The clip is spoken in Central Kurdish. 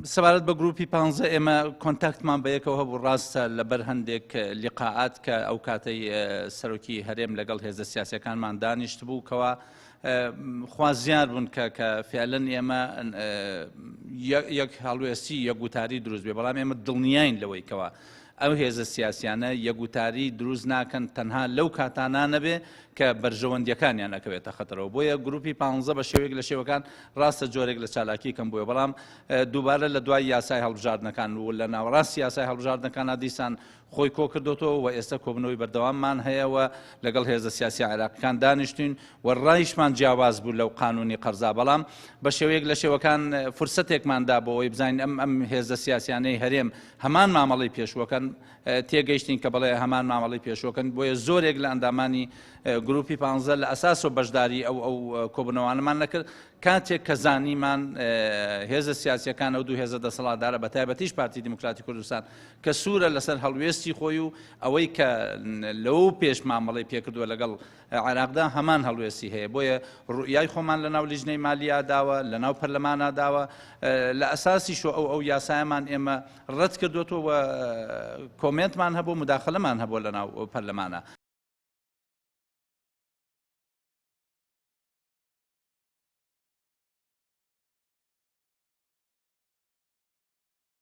سەبارەت بە گروپی 15 ئێمە کۆنتاکتمان بە یەکەوە هەبوو ڕاستە لەبەر هەندێک لیقاعات کە ئەو کاتەی سەرۆکی هەرێم لەگەڵ هێزە سیاسیەکانمان دانیشت بوو کەوا خوازیار بوون کە فعلەن ئێمە یەک هەڵوێستی یەکگوتاری دروست بێ، بەڵام ئێمە دڵنیاین لەوەی کەوە ئەو هێزە سیاسیانە یەکگوتاری دروست ناکەن تەنها لەو کاتانە بێ کە بەرژەوەندیەکانیان نەکەوێتە خەتەرەوە. بۆیە گروپی 15 بە شێوەیەک لە شێوەکان ڕاستە جۆرێک لە چالاکی کەم بووە، بەڵام دووبارە لە دوای یاسای هەڵبژاردنەکان و لە ناوەڕاستی یاسای هەڵبژاردنەکانە دیسان خۆی کۆ کردوتەوە و ئێستا کۆبنەوەی بەردەواممان هەیەوە لەگەڵ هێزە سیاسی عێراقیەکان دانیشتین و ڕایشمان جیاواز بوو لەو قانونی قەرزا، بەڵام بە شێوەیەک لە شێوەکان فرسەتێکماندا بۆەوەی بزانین ئەم هێزە سیاسیانەی هەرێم هەمان مامەڵەی پێشوەکەن تێگەیشتین کە بڵێ هەمان مامەڵەی پێشوەکەن. بۆیە زۆرێک لە ئەندامانی گروپی 15 لە ئەساس و بەشداری ئەو کۆبنەوانەمان نەکرد کاتێک کە زانیمان هێزە سیاسیەکان ئەو دوو هێزە دەسەڵاتدارە بە تایبەتیش پارتی دیموکراتی کوردستان کە سوورە لەسەر هەڵوێستی خۆی و ئەوەی کە لەو پێش مامەڵەی پێکردووە لەگەڵ عێراقدا هەمان هەڵوێستی هەیە. بۆیە ڕوئیای خۆمان لە ناو لیژنەی مالیە داوە، لە ناو پەرلەمانە داوە، لە ئەساسیش ئەو یاسایەمان ئێمە ڕەت کردوێتەوە و کۆمنتمان هەبوو، مداخلەمان هەبوو لە ناو پەرلەمانە.